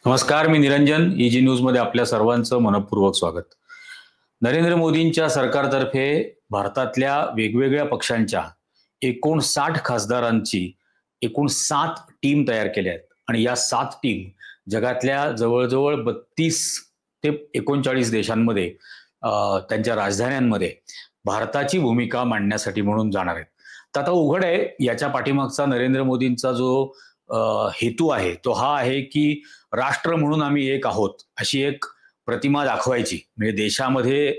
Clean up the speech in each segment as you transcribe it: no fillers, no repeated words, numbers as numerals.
नमस्कार, मी Niranjan. Easy news मध्ये आपल्या सर्वांचं मनपूर्वक स्वागत. नरेंद्र मोदींच्या सरकारतर्फे भारतातल्या वेगवेगळ्या पक्षांच्या एकूण 60 खासदारांची एकूण 7 टीम तयार केल्या आहेत आणि या 7 टीम जगातल्या जवळजवळ 32 ते 39 देशांमध्ये त्यांच्या राजधान्यांमध्ये भारताची भूमिका मांडण्यासाठी म्हणून जाणार आहेत. तर आता उघड आहे याच्या पाठीमागचा नरेंद्र मोदींचा जो हेतू आहे तो हा आहे की राष्ट्र म्हणून आम्ही एक आहोत अशी एक प्रतिमा दाखवायची. म्हणजे देशामध्ये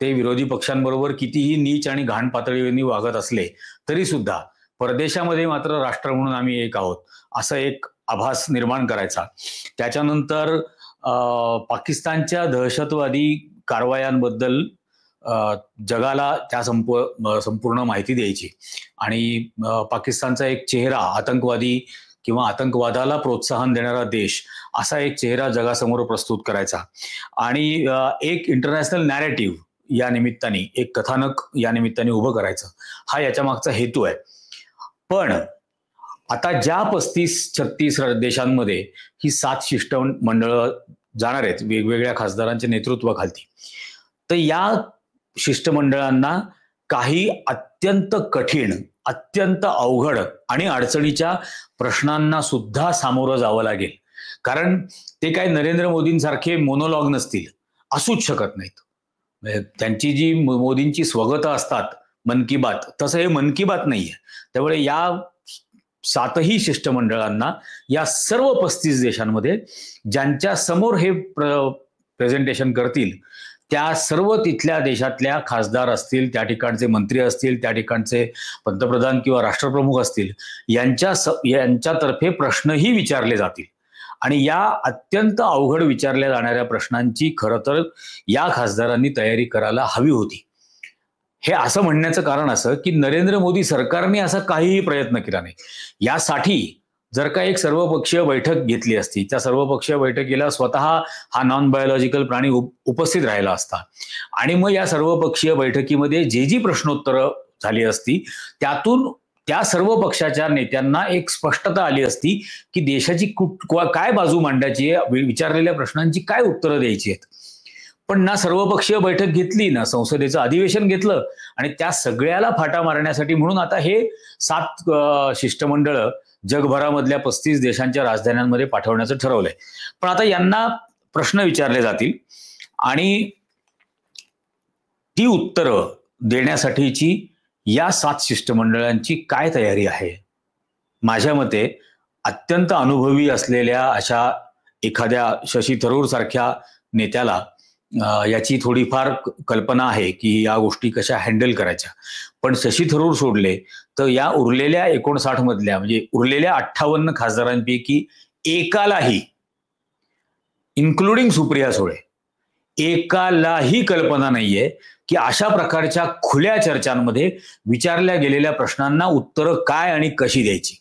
ते विरोधी पक्षांबरोबर कितीही नीच आणि घाण पातळीवरनी वागत असले तरी सुद्धा परदेशामध्ये मात्र राष्ट्र म्हणून आम्ही एक आहोत असं एक आभास निर्माण करायचा. त्याच्यानंतर पाकिस्तानच्या दहशतवादी कारवायांबद्दल जगाला त्या संपूर्ण माहिती द्यायची आणि पाकिस्तानचा एक चेहरा आतंकवादी किंवा आतंकवादाला प्रोत्साहन देणारा देश असा एक चेहरा जगासमोर प्रस्तुत करायचा आणि एक इंटरनॅशनल नॅरेटिव्ह या निमित्ताने, एक कथानक या निमित्ताने उभं करायचं, हा याच्या मागचा हेतू आहे. पण आता ज्या 35-36 देशांमध्ये ही 7 शिष्टमंडळ जाणार आहेत वेगवेगळ्या खासदारांच्या नेतृत्वाखाली, तर या शिष्टमंडळांना काही अत्यंत कठीण, अत्यंत अवघड आणि अडचणीच्या प्रश्नांना सुद्धा सामोरं जावं लागेल. कारण ते काय नरेंद्र मोदींसारखे मोनोलॉग नसतील, असूच शकत नाहीत. त्यांची जी मोदींची स्वगत असतात मन की बात, तसं हे मन की बात नाहीये. त्यामुळे या 7ही शिष्टमंडळांना या सर्व 35 देशांमध्ये ज्यांच्या समोर हे प्रेझेंटेशन करतील त्या सर्व तिथल्या देशातल्या खासदार असतील, त्या ठिकाणचे मंत्री असतील, त्या ठिकाणचे पंतप्रधान किंवा राष्ट्रप्रमुख असतील, यांच्यातर्फे प्रश्नही विचारले जातील आणि या अत्यंत अवघड विचारल्या जाणाऱ्या प्रश्नांची खरं तर या खासदारांनी तयारी करायला हवी होती. हे असं म्हणण्याचं कारण असं की नरेंद्र मोदी सरकारने असा काहीही प्रयत्न केला नाही. यासाठी जर का एक सर्वपक्षीय बैठक घेतली असती, त्या सर्वपक्षीय बैठकीला स्वतः हा नॉन बायोलॉजिकल प्राणी उपस्थित राहिला असता आणि मग या सर्वपक्षीय बैठकीमध्ये जी प्रश्नोत्तरं झाली असती त्यातून त्या सर्व पक्षाच्या नेत्यांना एक स्पष्टता आली असती की देशाची काय बाजू मांडायची आहे, विचारलेल्या प्रश्नांची काय उत्तरं द्यायची आहेत. पण ना सर्वपक्षीय बैठक घेतली, ना संसदेचं अधिवेशन घेतलं आणि त्या सगळ्याला फाटा मारण्यासाठी म्हणून आता हे 7 शिष्टमंडळ जगभरामधल्या 35 देशांच्या राजधान्यांमध्ये पाठवण्याचं ठरवलंय. पण आता यांना प्रश्न विचारले जातील आणि ती उत्तरं देण्यासाठीची या 7 शिष्टमंडळांची काय तयारी आहे. माझ्या मते अत्यंत अनुभवी असलेल्या अशा एखाद्या शशी थरूर सारख्या नेत्याला याची थोडीफार कल्पना आहे की या गोष्टी कशा हँडल करायच्या. पण शशी थरूर सोडले तर या उरलेल्या 59 मधल्या म्हणजे उरलेल्या 58 खासदारांपैकी एकालाही, इन्क्लुडिंग सुप्रिया सुळे, एकालाही कल्पना नाहीये की अशा प्रकारच्या खुल्या चर्चांमध्ये विचारल्या गेलेल्या प्रश्नांना उत्तरं काय आणि कशी द्यायची.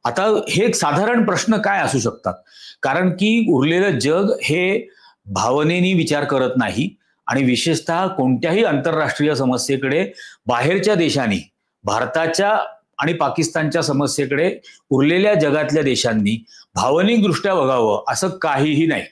आता हे साधारण प्रश्न काय असू शकतात, कारण की उरलेलं जग हे भावनेनी विचार करत नाही आणि विशेषतः कोणत्याही आंतरराष्ट्रीय समस्येकडे बाहेरच्या देशांनी, भारताच्या आणि पाकिस्तानच्या समस्येकडे उरलेल्या जगातल्या देशांनी भावनिकदृष्ट्या बघावं असं काहीही नाही.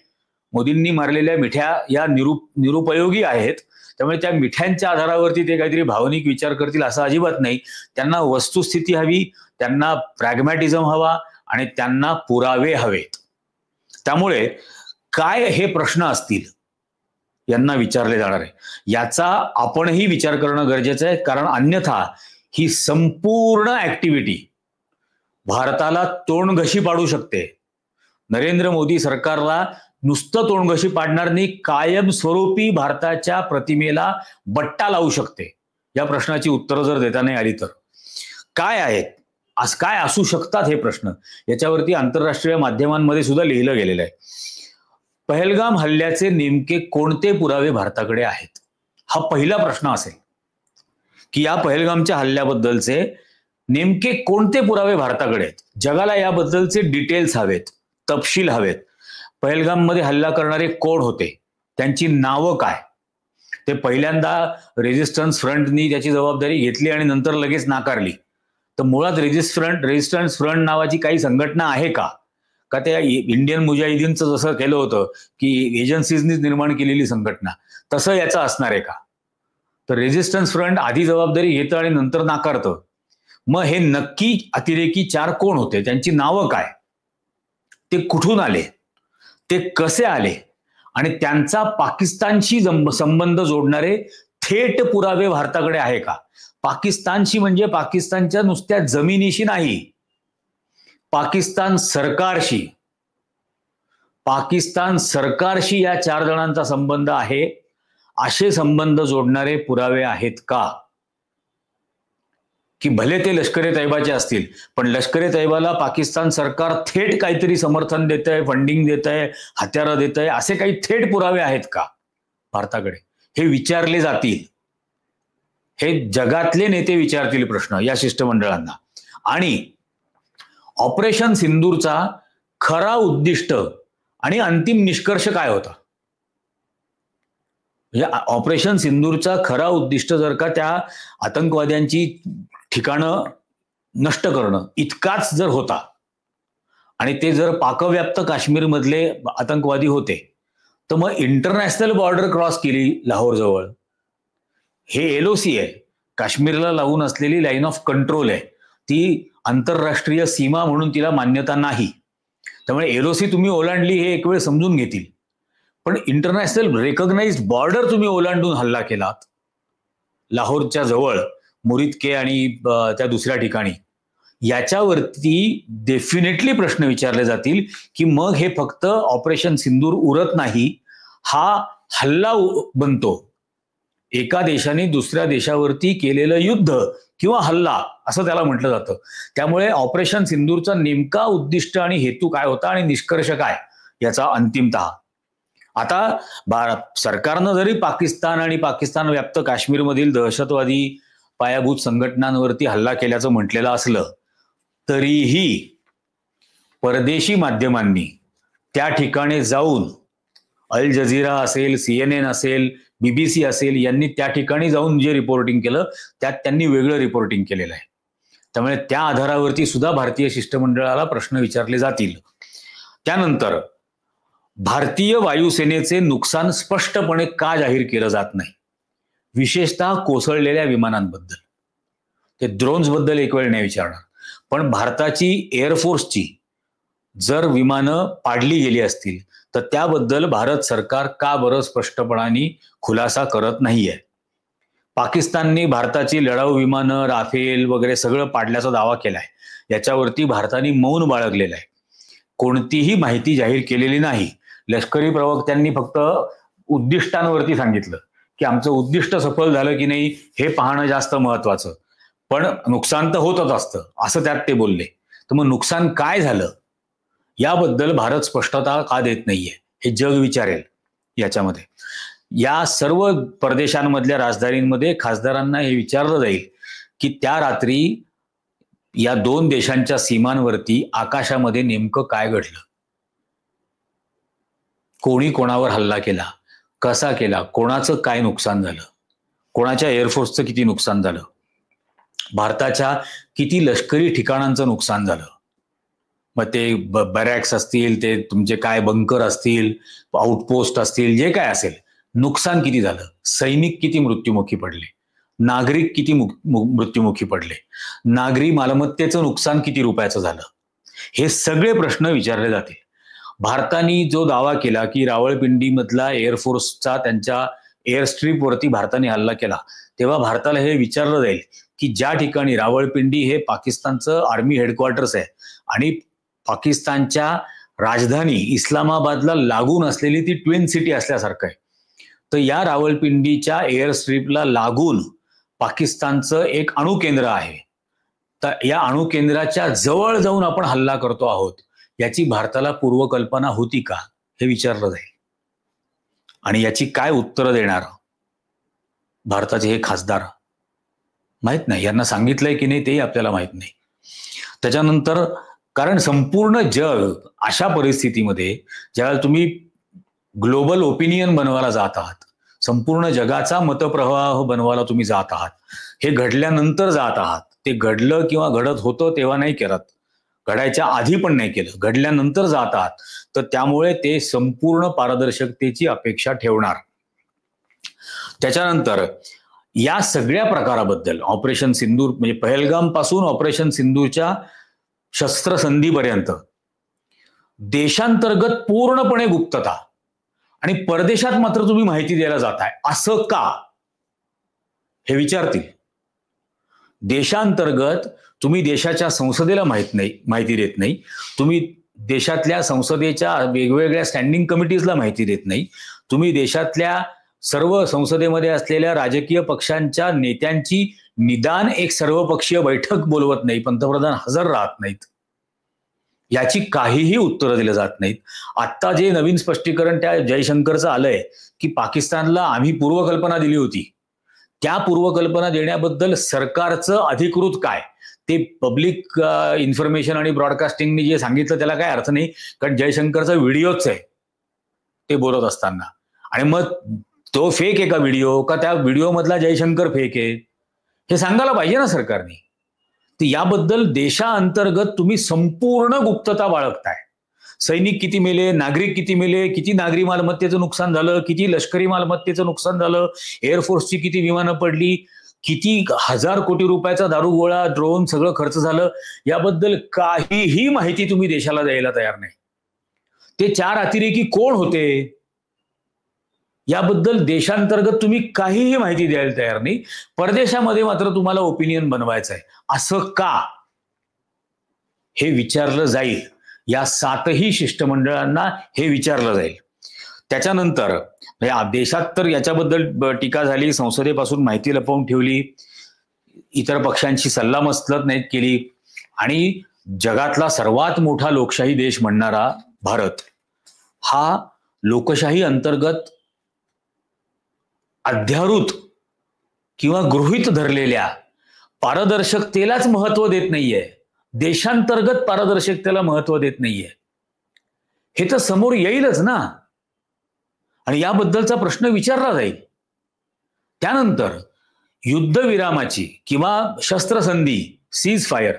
मोदींनी मारलेल्या मिठ्या या निरुपयोगी आहेत. त्यामुळे त्या मिठ्यांच्या आधारावरती ते काहीतरी भावनिक विचार करतील असं अजिबात नाही. त्यांना वस्तुस्थिती हवी, त्यांना प्रॅग्मॅटिझम हवा आणि त्यांना पुरावे हवेत. त्यामुळे काय हे प्रश्न असतील यांना विचारले जाणार आहे याचा आपणही विचार करणं गरजेचं आहे. कारण अन्यथा ही संपूर्ण ऍक्टिव्हिटी भारताला तोंडघशी पाडू शकते. नरेंद्र मोदी सरकारला नुसतं तोंडघशी पाडणार नाही, कायमस्वरूपी भारताच्या प्रतिमेला बट्टा लावू शकते. या प्रश्नाची उत्तरं जर देता नाही आली तर काय आहेत, काय असू शकतात हे प्रश्न, याच्यावरती आंतरराष्ट्रीय माध्यमांमध्ये सुद्धा लिहिलं गेलेलं आहे. पहलगाम हल्ल्याचे नेमके कोणते पुरावे भारताकडे आहेत, हा पहिला प्रश्न असेल की या पहलगामच्या हल्ल्याबद्दलचे नेमके कोणते पुरावे भारताकडे आहेत. जगाला याबद्दलचे डिटेल्स हवेत, तपशील हवेत. पहलगाम मध्ये हल्ला करणारे कोण होते, त्यांची नावं काय, ते पहिल्यांदा रेजिस्टन्स फ्रंटनी त्याची जबाबदारी घेतली आणि नंतर लगेच नाकारली. तर मुळात रेजिस्टन्स फ्रंट नावाची काही संघटना आहे का, का त्या इंडियन मुजाहिदीनचं जसं केलं होतं की एजन्सीजनीच निर्माण केलेली संघटना, तसं याचं असणार आहे का? तर रेझिस्टन्स फ्रंट आधी जबाबदारी घेतं आणि नंतर नाकारतं. मग हे नक्की अतिरेकी 4 कोण होते? त्यांची नावं काय? ते कुठून आले? ते कसे आले? आणि त्यांचा पाकिस्तानशी संबंध जोडणारे थेट पुरावे भारताकडे आहे का? पाकिस्तानशी म्हणजे पाकिस्तानच्या नुसत्या जमिनीशी नाही, पाकिस्तान सरकारशी. पाकिस्तान सरकारशी या 4 जणांचा संबंध आहे, असे संबंध जोडणारे पुरावे आहेत का? की भले ते लष्कर-ए-तैयबाचे असतील, पण लष्कर-ए-तैयबाला पाकिस्तान सरकार थेट काहीतरी समर्थन देतंय, फंडिंग देतंय, हत्यारं देतंय, असे काही थेट पुरावे आहेत का भारताकडे? हे विचारले जातील. हे जगातले नेते विचारतील प्रश्न या शिष्टमंडळांना. आणि ऑपरेशन सिंदूरचा खरा उद्दिष्ट आणि अंतिम निष्कर्ष काय होता? म्हणजे ऑपरेशन सिंदूरचा खरा उद्दिष्ट जर का त्या आतंकवाद्यांची ठिकाणं नष्ट करणं इतकाच जर होता आणि ते जर पाकव्याप्त काश्मीरमधले आतंकवादी होते, तर मग इंटरनॅशनल बॉर्डर क्रॉस केली लाहोरजवळ. हे एलओसी आहे, काश्मीरला लागून असलेली लाईन ऑफ कंट्रोल आहे, ती आंतरराष्ट्रीय सीमा म्हणून तिला मान्यता नाही. त्यामुळे एलओसी तुम्ही ओलांडली हे एक वेळ समजून घेतील, पण इंटरनॅशनल रेकॉग्नाइज्ड बॉर्डर तुम्ही ओलांडून हल्ला केलात लाहोरच्या जवळ, मुरिद के आणि त्या दुसऱ्या ठिकाणी, याच्यावरती डेफिनेटली प्रश्न विचारले जातील की मग हे फक्त ऑपरेशन सिंदूर उरत नाही, हा हल्ला बनतो. एका देशाने दुसऱ्या देशावरती केलेलं युद्ध किंवा हल्ला असं त्याला म्हटलं जातं. त्यामुळे ऑपरेशन सिंदूरचा नेमका उद्दिष्ट आणि हेतू काय होता आणि निष्कर्ष काय याचा अंतिमतः आता सरकारनं जरी पाकिस्तान आणि पाकिस्तान व्याप्त काश्मीरमधील दहशतवादी पायाभूत संघटनांवरती हल्ला केल्याचं म्हटलेलं असलं तरीही परदेशी माध्यमांनी त्या ठिकाणी जाऊन, अल जझीरा असेल, CNN असेल, BBC असेल, यांनी त्या ठिकाणी जाऊन जे रिपोर्टिंग केलं त्यात त्यांनी वेगळं रिपोर्टिंग केलेलं आहे. त्यामुळे त्या आधारावरती सुद्धा भारतीय शिष्टमंडळाला प्रश्न विचारले जातील. त्यानंतर भारतीय वायुसेनेचे नुकसान स्पष्टपणे का जाहीर केलं जात नाही, विशेषतः कोसळलेल्या विमानांबद्दल. ते ड्रोन्स बद्दल एक वेळ नाही विचारणार, पण भारताची एअरफोर्सची जर विमानं पाडली गेली असतील तर त्याबद्दल भारत सरकार का बरं स्पष्टपणाने खुलासा करत नाहीये. पाकिस्तानने भारताची लढाऊ विमानं, राफेल वगैरे सगळं पाडल्याचा दावा केलाय, याच्यावरती भारताने मौन बाळगलेलं आहे. कोणतीही माहिती जाहीर केलेली नाही. लष्करी प्रवक्त्यांनी फक्त उद्दिष्टांवरती सांगितलं की आमचं उद्दिष्ट सफल झालं की नाही हे पाहणं जास्त महत्वाचं, पण नुकसान तर होतच असतं असं त्यात ते बोलले. तर मग नुकसान काय झालं याबद्दल भारत स्पष्टता का देत नाहीये हे जग विचारेल. याच्यामध्ये या सर्व प्रदेशांमधल्या राजधानींमध्ये खासदारांना हे विचारलं जाईल की त्या रात्री या 2 देशांच्या सीमांवरती आकाशामध्ये नेमकं काय घडलं, कोणी कोणावर हल्ला केला, कसा केला, कोणाचं काय नुकसान झालं, कोणाच्या एअरफोर्सचं किती नुकसान झालं, भारताच्या किती लष्करी ठिकाणांचं नुकसान झालं. मग ते बॅरॅक्स असतील, ते तुमचे काय बंकर असतील, आउटपोस्ट असतील, जे काय असेल, नुकसान किती झालं, सैनिक किती मृत्युमुखी पडले, नागरिक किती मृत्युमुखी पडले, नागरी मालमत्तेचं नुकसान किती रुपयाचं झालं, हे सगळे प्रश्न विचारले जातील. भारताने जो दावा केला की रावळपिंडीमधला एअरफोर्सचा त्यांच्या एअर स्ट्रीपवरती भारताने हल्ला केला, तेव्हा भारताला हे विचारलं जाईल की ज्या ठिकाणी रावळपिंडी हे पाकिस्तानचं आर्मी हेडक्वार्टर्स आहे आणि पाकिस्तानच्या राजधानी इस्लामाबादला लागून असलेली ती ट्विन सिटी असल्यासारखं आहे, तर या रावळपिंडीच्या एअर स्ट्रीपला लागून पाकिस्तानचं एक अणुकेंद्र आहे. तर या अणुकेंद्राच्या जवळ जाऊन आपण हल्ला करतो आहोत याची भारताला पूर्वकल्पना होती का हे विचारलं जाईल. आणि याची काय उत्तरं देणार भारताचे हे खासदार माहित नाही. यांना सांगितलंय की नाही तेही आपल्याला माहित नाही. त्याच्यानंतर कारण संपूर्ण जग अशा परिस्थितीमध्ये ज्यावेळेला तुम्ही ग्लोबल ओपिनियन बनवायला जात आहात, संपूर्ण जगाचा मतप्रवाह बनवायला तुम्ही जात आहात, हे घडल्यानंतर जात आहात, ते घडलं किंवा घडत होतं तेव्हा नाही करत, घडायच्या आधी पण नाही केलं, घडल्यानंतर जात आहात, तर त्यामुळे ते संपूर्ण पारदर्शकतेची अपेक्षा ठेवणार. त्याच्यानंतर या सगळ्या प्रकाराबद्दल ऑपरेशन सिंदूर म्हणजे पहलगाम पासून ऑपरेशन सिंदूरच्या शस्त्रसंधीपर्यंत देशांतर्गत पूर्णपणे गुप्तता आणि परदेशात मात्र तुम्ही माहिती द्यायला जाताय, असं का हे विचारतील. देशांतर्गत तुम्ही देशाच्या संसदेला माहिती देत नाही, तुम्ही देशातल्या संसदेच्या वेगवेगळ्या स्टँडिंग कमिटीजला माहिती देत नाही, तुम्ही देशातल्या सर्व संसदेमध्ये असलेल्या राजकीय पक्षांच्या नेत्यांची निदान एक सर्वपक्षीय बैठक बोलवत नाही, पंतप्रधान हजर राहत नाहीत, याची काहीही उत्तरं दिली जात नाहीत. आत्ता जे नवीन स्पष्टीकरण त्या जयशंकरचं आलंय की पाकिस्तानला आम्ही पूर्वकल्पना दिली होती, त्या पूर्वकल्पना देण्याबद्दल सरकारचं अधिकृत काय ते पब्लिक इन्फॉर्मेशन आणि ब्रॉडकास्टिंगने जे सांगितलं त्याला काय अर्थ नाही, कारण जयशंकरचा व्हिडिओच आहे ते बोलत असताना. आणि मग तो फेक आहे का व्हिडिओ, का त्या व्हिडिओ मधला जयशंकर फेक आहे, हे सांगायला पाहिजे ना सरकारने. तर याबद्दल देशाअंतर्गत तुम्ही संपूर्ण गुप्तता बाळगताय. सैनिक किती मेले, नागरिक किती मेले, किती नागरी मालमत्तेचं नुकसान झालं, किती लष्करी मालमत्तेचं नुकसान झालं, एअरफोर्सची किती विमानं पडली, किती हजार कोटी रुपयाचा दारुगोळा, ड्रोन सगळं खर्च झालं, याबद्दल काहीही माहिती तुम्ही देशाला द्यायला तयार नाही. ते 4 अतिरेकी कोण होते याबद्दल देशांतर्गत तुम्ही काहीही माहिती द्यायला तयार नाही. परदेशामध्ये मात्र तुम्हाला ओपिनियन बनवायचं आहे, असं का हे विचारलं जाईल. या 7ही शिष्टमंडळांना हे विचारलं जाईल. त्याच्यानंतर देशात तर याच्याबद्दल टीका झाली, संसदेपासून माहिती लपवून ठेवली, इतर पक्षांची सल्लामसलत नाहीत केली, आणि जगातला सर्वात मोठा लोकशाही देश म्हणणारा भारत हा लोकशाही अंतर्गत अध्यारूत किंवा गृहीत धरलेल्या पारदर्शकतेलाच महत्व देत नाहीये, देशांतर्गत पारदर्शकतेला महत्व देत नाहीये, हे तर समोर येईलच ना. आणि याबद्दलचा प्रश्न विचारला जाईल. त्यानंतर युद्धविरामाची किंवा शस्त्रसंधी सीज फायर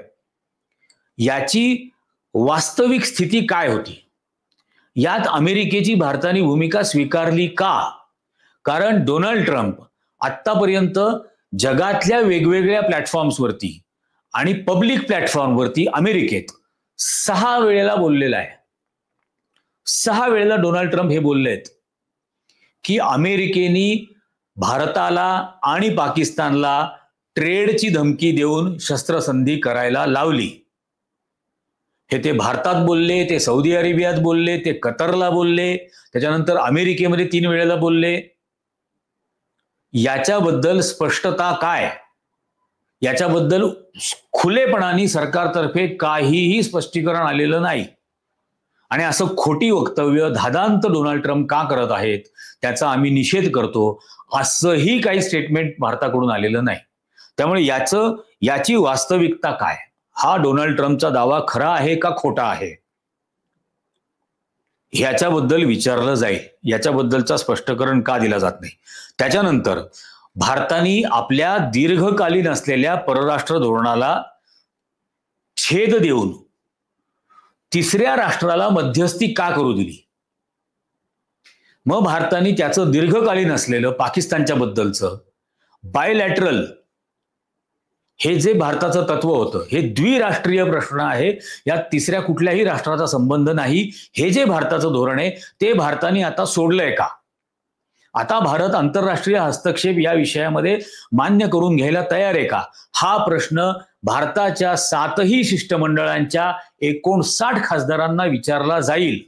याची वास्तविक स्थिती काय होती, यात अमेरिकेची भारताने भूमिका स्वीकारली का. कारण डोनाल्ड ट्रम्प आत्तापर्यंत जगातल्या वेगवेगळ्या प्लॅटफॉर्म्सवरती आणि पब्लिक प्लॅटफॉर्मवरती अमेरिकेत 6 वेळेला बोललेला आहे. 6 वेळेला डोनाल्ड ट्रम्प हे बोललेत की अमेरिकेने भारताला आणि पाकिस्तानला ट्रेडची धमकी देऊन शस्त्रसंधी करायला लावली. हे ते भारतात बोलले, ते सौदी अरेबियात बोलले, ते कतरला बोलले, त्याच्यानंतर अमेरिकेमध्ये 3 वेळेला बोलले. याच्याबद्दल स्पष्टता काय, याच्याबद्दल खुलेपणाने सरकारतर्फे काहीही स्पष्टीकरण आलेलं नाही. आणि असं खोटी वक्तव्य धादांत डोनाल्ड ट्रम्प का करत आहेत त्याचा आम्ही निषेध करतो, असंही काही स्टेटमेंट भारताकडून आलेलं नाही. त्यामुळे याची वास्तविकता काय, हा डोनाल्ड ट्रम्पचा दावा खरा आहे का खोटा आहे, ह्याच्याबद्दल विचारलं जाईल. याच्याबद्दलचा स्पष्टीकरण का दिला जात नाही. त्याच्यानंतर भारताने आपल्या दीर्घकालीन असलेल्या परराष्ट्र धोरणाला छेद देऊन 3ऱ्या राष्ट्राला मध्यस्थी का करू दिली. मग भारताने त्याचं दीर्घकालीन असलेलं पाकिस्तानच्या बद्दलचं बायलॅटरल हे जे भारताचं तत्व होतं, हे द्विराष्ट्रीय प्रश्न आहे, यात 3ऱ्या कुठल्याही राष्ट्राचा संबंध नाही, हे जे भारताचं धोरण आहे ते भारताने आता सोडलंय का. आता भारत आंतरराष्ट्रीय हस्तक्षेप या विषयामध्ये मान्य करून घ्यायला तयार आहे का, हा प्रश्न भारताच्या 7ही शिष्टमंडळांच्या 59 खासदारांना विचारला जाईल.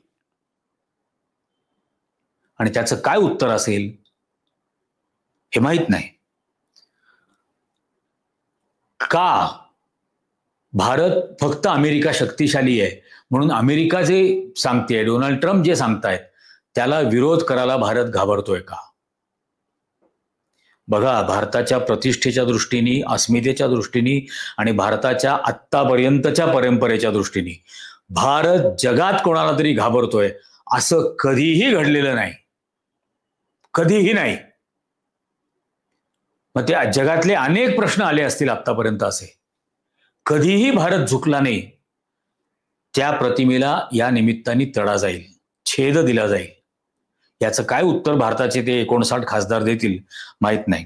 आणि त्याचं काय उत्तर असेल हे माहित नाही. का भारत फक्त अमेरिका शक्तिशाली आहे म्हणून अमेरिका जे सांगते, डोनाल्ड ट्रम्प जे सांगतायत त्याला विरोध करायला भारत घाबरतोय का. बघा, भारताच्या प्रतिष्ठेच्या दृष्टीने, अस्मितेच्या दृष्टीने आणि भारताच्या आत्तापर्यंतच्या परंपरेच्या दृष्टीने भारत जगात कोणाला तरी घाबरतोय असं कधीही घडलेलं नाही, कधीही नाही. मग त्या जगातले अनेक प्रश्न आले असतील आतापर्यंत, असे कधीही भारत झुकला नाही. त्या प्रतिमेला या निमित्ताने तडा जाईल, छेद दिला जाईल. याचं काय उत्तर भारताचे ते 59 खासदार देतील माहित नाही.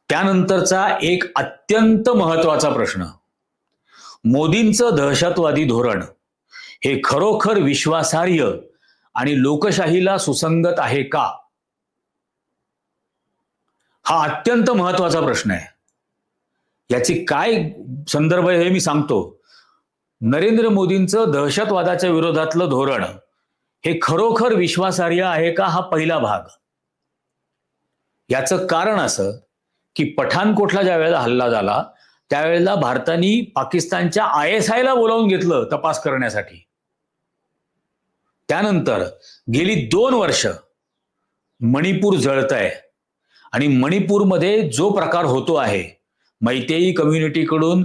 त्यानंतरचा एक अत्यंत महत्वाचा प्रश्न, मोदींचं दहशतवादी धोरण हे खरोखर विश्वासार्ह आणि लोकशाहीला सुसंगत आहे का? हा अत्यंत महत्वाचा प्रश्न आहे. याची काय संदर्भ आहे हे मी सांगतो. नरेंद्र मोदींचं दहशतवादाच्या विरोधातलं धोरण हे खरोखर विश्वासार्ह आहे का, हा पहिला भाग. याचं कारण असं की पठाणकोटला ज्या वेळेला हल्ला झाला त्यावेळेला भारताने पाकिस्तानच्या ISI ला बोलावून घेतलं तपास करण्यासाठी. त्यानंतर गेली 2 वर्ष मणिपूर जळतंय आणि मणिपूरमध्ये जो प्रकार होतो आहे, मैतेई कम्युनिटीकडून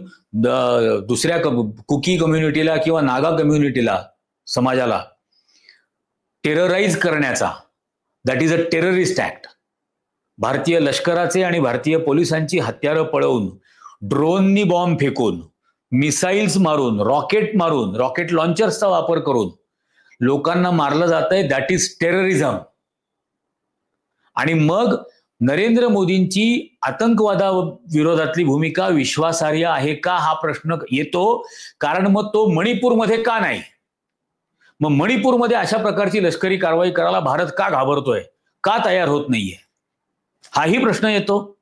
दुसऱ्या कुकी कम्युनिटीला किंवा नागा कम्युनिटीला, समाजाला टेरराईज करण्याचा, that is a terrorist act. भारतीय लष्कराचे आणि भारतीय पोलिसांची हत्यारं पळवून, ड्रोननी बॉम्ब फेकून, मिसाईल्स मारून, रॉकेट लॉन्चर्सचा वापर करून लोकांना मारलं जातंय, दॅट इज टेररिझम. आणि मग नरेंद्र मोदींची आतंकवादाविरोधातली भूमिका विश्वासार्ह आहे का, हा प्रश्न येतो. कारण मग तो मणिपूरमध्ये का नाही? मग मणिपूरमध्ये अशा प्रकारची लष्करी कारवाई करायला भारत का घाबरतोय, का तयार होत नाहीये, हाही प्रश्न येतो.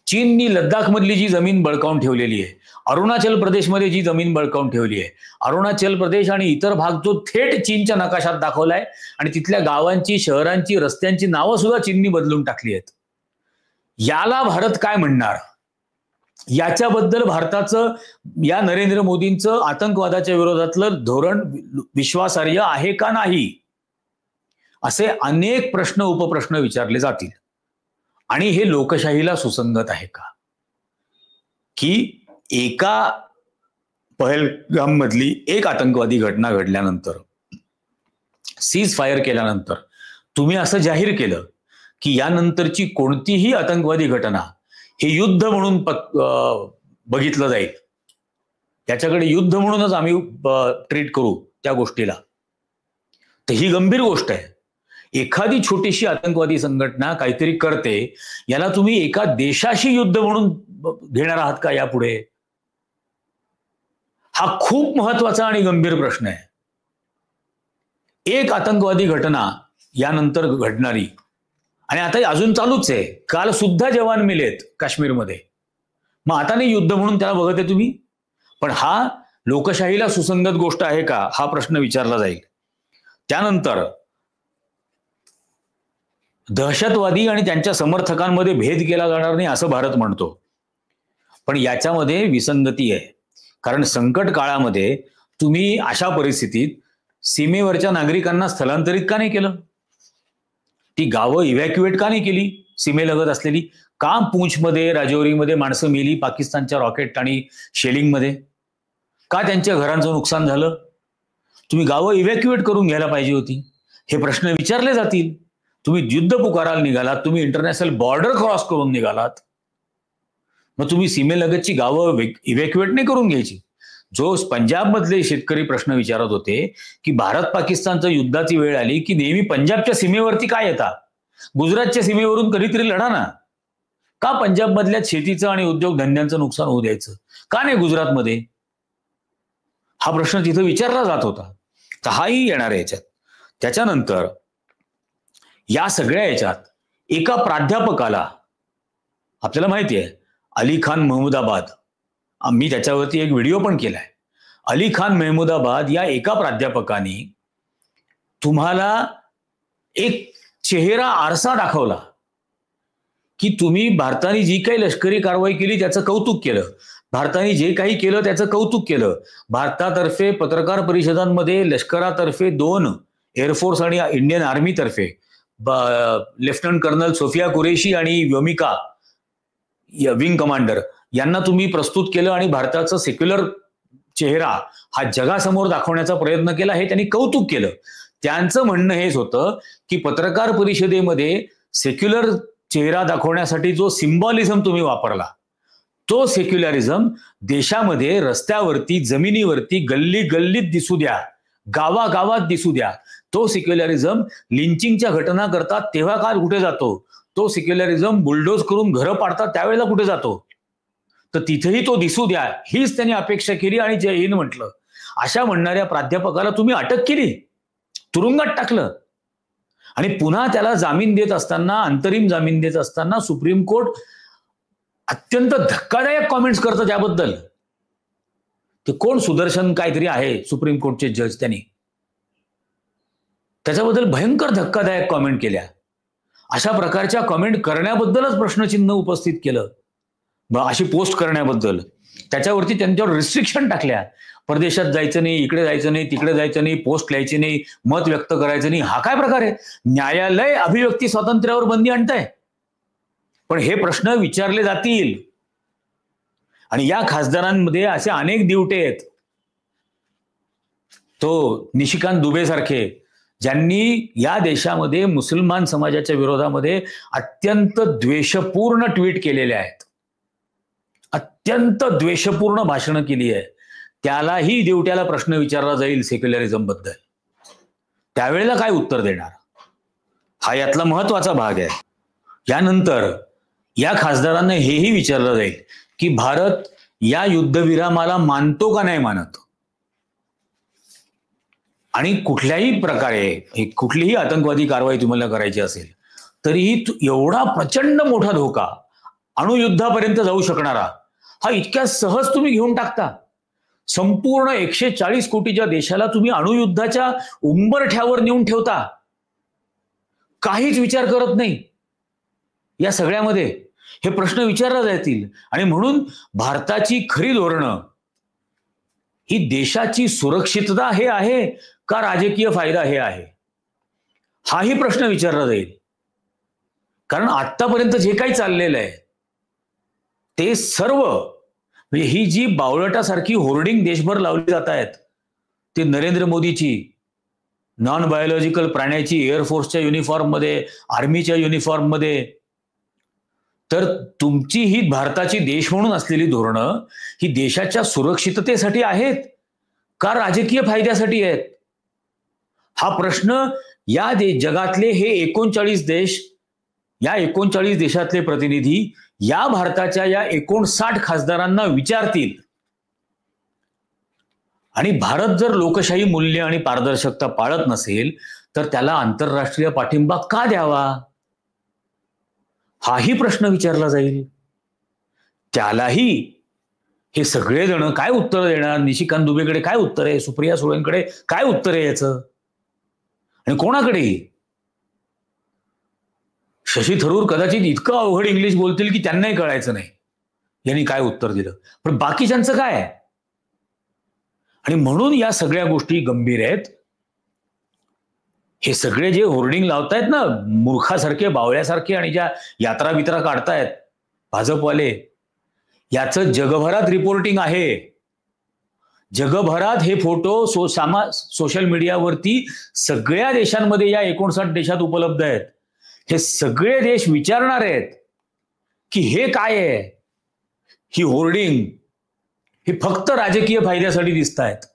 चीननी लद्दाखमधली जी जमीन बळकावून ठेवलेली आहे, अरुणाचल प्रदेशमध्ये जी जमीन बळकावून ठेवली आहे, अरुणाचल प्रदेश आणि इतर भाग जो थेट चीनच्या नकाशात दाखवलाय आणि तिथल्या गावांची, शहरांची, रस्त्यांची नावं सुद्धा चीननी बदलून टाकली आहेत. याला भारत काय म्हणणार? याच्याबद्दल भारताचं, या नरेंद्र मोदींचं आतंकवादाच्या विरोधातलं धोरण विश्वासार्ह आहे का नाही, असे अनेक प्रश्न, उपप्रश्न विचारले जातील. आणि हे लोकशाहीला सुसंगत आहे का? की एका पहलगाम मधली एक आतंकवादी घटना घडल्यानंतर, सीज फायर केल्यानंतर तुम्ही असं जाहीर केलं की यानंतरची कोणतीही आतंकवादी घटना हे युद्ध म्हणून बघितलं जाईल, त्याच्याकडे युद्ध म्हणूनच आम्ही ट्रीट करू त्या गोष्टीला, तर ही गंभीर गोष्ट आहे. एखादी छोटीशी आतंकवादी संघटना काहीतरी करते, याला तुम्ही एका देशाशी युद्ध म्हणून घेणार आहात का यापुढे? हा खूप महत्वाचा आणि गंभीर प्रश्न आहे. एक आतंकवादी घटना यानंतर घडणारी, आणि आता अजून चालूच आहे, काल सुद्धा जवान मेलेत काश्मीरमध्ये, मग आता नाही युद्ध म्हणून त्याला बघत आहे तुम्ही? पण हा लोकशाहीला सुसंगत गोष्ट आहे का, हा प्रश्न विचारला जाईल. त्यानंतर दहशतवादी आणि त्यांच्या समर्थकांमध्ये भेद केला जाणार नाही असं भारत म्हणतो, पण याच्यामध्ये विसंगती आहे. कारण संकट काळामध्ये तुम्ही अशा परिस्थितीत सीमेवरच्या नागरिकांना स्थलांतरित का नाही केलं? ती गावं इव्हॅक्युएट का नाही केली सीमेलगत असलेली? का पूंछमध्ये, राजौरीमध्ये माणसं मेली पाकिस्तानच्या रॉकेट आणि शेलिंगमध्ये? का त्यांच्या घरांचं नुकसान झालं? तुम्ही गावं इव्हॅक्युएट करून घ्यायला पाहिजे होती. हे प्रश्न विचारले जातील. तुम्ही युद्ध पुकारायला निघालात, तुम्ही इंटरनॅशनल बॉर्डर क्रॉस करून निघालात, मग तुम्ही सीमेलगतची गावं इव्हॅक्युएट नाही करून घ्यायची. जो पंजाबमधले शेतकरी प्रश्न विचारत होते की भारत पाकिस्तानच्या युद्धाची वेळ आली की नेहमी पंजाबच्या सीमेवरती काय येतात, गुजरातच्या सीमेवरून कधीतरी लढा ना. का पंजाबमधल्या शेतीचं आणि उद्योगधंद्यांचं नुकसान होऊ द्यायचं? का नाही गुजरातमध्ये? हा प्रश्न तिथं विचारला जात होता. तर हाही येणार आहे याच्यात. त्याच्यानंतर या सगळ्या याच्यात एका प्राध्यापकाला, आपल्याला माहिती आहे अली खान महमूदाबाद, मी त्याच्यावरती एक व्हिडिओ पण केलाय. अली खान महमूदाबाद या एका प्राध्यापकाने तुम्हाला एक चेहरा आरसा दाखवला की तुम्ही भारताने जी काही लष्करी कारवाई केली त्याचं कौतुक केलं, भारताने जे काही केलं त्याचं कौतुक केलं. भारतातर्फे पत्रकार परिषदांमध्ये लष्करातर्फे 2 एअरफोर्स आणि इंडियन आर्मीतर्फे लेफ्टनंट कर्नल सोफिया कुरेशी आणि व्योमिका विंग कमांडर यांना तुम्ही प्रस्तुत केलं आणि भारताचा सेक्युलर चेहरा हा जगासमोर दाखवण्याचा प्रयत्न केला, हे त्यांनी कौतुक केलं. त्यांचं म्हणणं हेच होतं की पत्रकार परिषदेमध्ये सेक्युलर चेहरा दाखवण्यासाठी जो सिम्बॉलिझम तुम्ही वापरला, तो सेक्युलरिझम देशामध्ये रस्त्यावरती, जमिनीवरती, गल्ली गल्लीत दिसू द्या, गावागावात दिसू द्या. तो सेक्युलरिझम लिंचिंगच्या घटना करतात तेव्हा काल कुठे जातो? तो सेक्युलरिझम बुलडोज करून घरं पाडतात त्यावेळेला कुठे जातो? तर तिथेही तो दिसू द्या हीच त्यांनी अपेक्षा केली आणि जय हिंद म्हटलं. अशा म्हणणाऱ्या प्राध्यापकाला तुम्ही अटक केली, तुरुंगात टाकलं आणि पुन्हा त्याला जामीन देत असताना, अंतरिम जामीन देत असताना सुप्रीम कोर्ट अत्यंत धक्कादायक कॉमेंट्स करतं त्याबद्दल. ते कोण सुदर्शन काहीतरी आहे सुप्रीम कोर्टचे जज, त्यांनी त्याच्याबद्दल भयंकर धक्कादायक कॉमेंट केल्या. अशा प्रकारच्या कॉमेंट करण्याबद्दलच प्रश्नचिन्ह उपस्थित केलं, अशी पोस्ट करण्याबद्दल. त्याच्यावरती त्यांच्यावर रिस्ट्रिक्शन टाकल्या. परदेशात जायचं नाही, इकडे जायचं नाही, तिकडे जायचं नाही, पोस्ट लिहायची नाही, मत व्यक्त करायचं नाही. हा काय प्रकार आहे? न्यायालय अभिव्यक्ती स्वातंत्र्यावर बंदी आणतंय. पण हे प्रश्न विचारले जातील आणि या खासदारांमध्ये असे अनेक दिवटे आहेत. तो निशिकांत दुबे सारखे, ज्यांनी या देशामध्ये मुसलमान समाजाच्या विरोधामध्ये अत्यंत द्वेषपूर्ण ट्विट केलेले आहेत, अत्यंत द्वेषपूर्ण भाषणं केली आहे, त्यालाही दिवट्याला प्रश्न विचारला जाईल सेक्युलरिझम बद्दल. त्यावेळेला काय उत्तर देणार? हा यातला महत्वाचा भाग आहे. यानंतर या खासदारांना हेही विचारलं जाईल की भारत या युद्धविरामाला मानतो का नाही मानत, आणि कुठल्याही प्रकारे कुठलीही आतंकवादी कारवाई तुम्हाला करायची असेल तरीही एवढा प्रचंड मोठा धोका, अणुयुद्धापर्यंत जाऊ शकणारा, हा इतक्या सहज तुम्ही घेऊन टाकता. संपूर्ण 140 कोटीच्या देशाला तुम्ही अणुयुद्धाच्या उंबरठ्यावर नेऊन ठेवता, काहीच विचार करत नाही. या सगळ्यामध्ये हे प्रश्न विचारले जातील आणि म्हणून भारताची खरी धोरणं ही देशाची सुरक्षितता हे आहे का राजकीय फायदा हे आहे, हाही प्रश्न विचारला जाईल. कारण आतापर्यंत जे काही चाललेलं आहे ते सर्व, म्हणजे ही जी बावळटासारखी होर्डिंग देशभर लावली जात आहेत, ते नरेंद्र मोदीची नॉन बायोलॉजिकल प्राण्याची एअरफोर्सच्या युनिफॉर्ममध्ये, आर्मीच्या युनिफॉर्ममध्ये, तर तुमची ही भारताची देश म्हणून असलेली धोरणं ही देशाच्या सुरक्षिततेसाठी आहेत का राजकीय फायद्यासाठी आहेत? हा प्रश्न या जगातले हे 39 देश, या 39 देशातले प्रतिनिधी या भारताच्या या 59 खासदारांना विचारतील. आणि भारत जर लोकशाही मूल्य आणि पारदर्शकता पाळत नसेल तर त्याला आंतरराष्ट्रीय पाठिंबा का द्यावा, हाही प्रश्न विचारला जाईल. त्यालाही हे सगळे जण काय उत्तर देणार? निशिकांत दुबेकडे काय उत्तर आहे? सुप्रिया सुळेंकडे काय उत्तर आहे याचं? आणि कोणाकडेही? शशी थरूर कदाचित इतकं अवघड इंग्लिश बोलतील की त्यांनाही कळायचं नाही यांनी काय उत्तर दिलं. पण बाकीच्यांचं काय आहे? आणि म्हणून या सगळ्या गोष्टी गंभीर आहेत. हे सगळे जे होर्डिंग लावतायत ना, मूर्खासारखे, बावळ्यासारखे, आणि ज्या यात्रा बित्रा काढतायत भाजपवाले, याचं जगभरात रिपोर्टिंग आहे. जगभरात हे फोटो सोशल मीडियावरती सगळ्या देशांमध्ये, या 59 देशात उपलब्ध आहेत. हे सगळे देश विचारणार आहेत की हे काय आहे, ही होर्डिंग ही फक्त राजकीय फायद्यासाठी दिसत आहेत,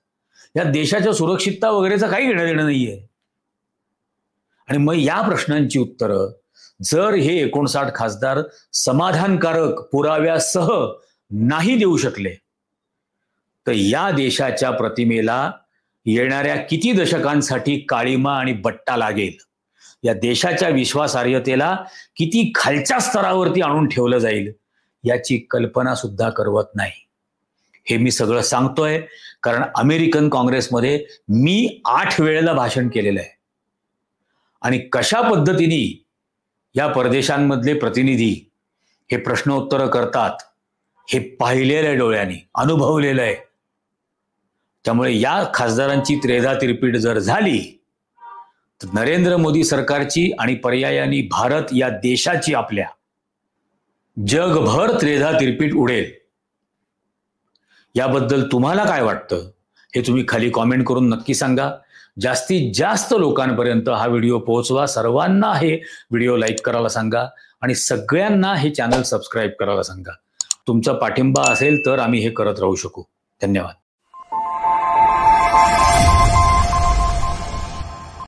या देशाच्या सुरक्षितता वगैरेचं काही घेणं देणं नाहीये. आणि मग या प्रश्नांची उत्तरं जर हे 59 खासदार समाधानकारक पुराव्यासह नाही देऊ शकले तर या देशाच्या प्रतिमेला येणाऱ्या किती दशकांसाठी काळिमा आणि बट्टा लागेल, या देशाच्या विश्वासार्हतेला किती खालच्या स्तरावरती आणून ठेवलं जाईल याची कल्पना सुद्धा करवत नाही. हे मी सगळं सांगतोय कारण अमेरिकन काँग्रेसमध्ये मी 8 वेळेला भाषण केलेलं आहे आणि कशा पद्धतीने या परदेशांमधले प्रतिनिधी हे प्रश्नोत्तर करतात हे पाहिलेलं आहे, डोळ्यांनी अनुभवलेलं आहे. त्यामुळे या खासदारांची त्रेधा तिरपीट जर झाली तर नरेंद्र मोदी सरकारची आणि पर्यायाने भारत या देशाची आपल्या जगभर त्रेधा तिरपीट उडेल. याबद्दल तुम्हाला काय वाटतं हे तुम्ही खाली कॉमेंट करून नक्की सांगा. जास्तीत जास्त लोकांपर्यंत हा व्हिडिओ पोहोचवा. सर्वांना हे व्हिडिओ लाईक करायला सांगा आणि सगळ्यांना हे चॅनल सबस्क्राईब करायला सांगा. तुमचा पाठिंबा असेल तर आम्ही हे करत राहू शकू. धन्यवाद.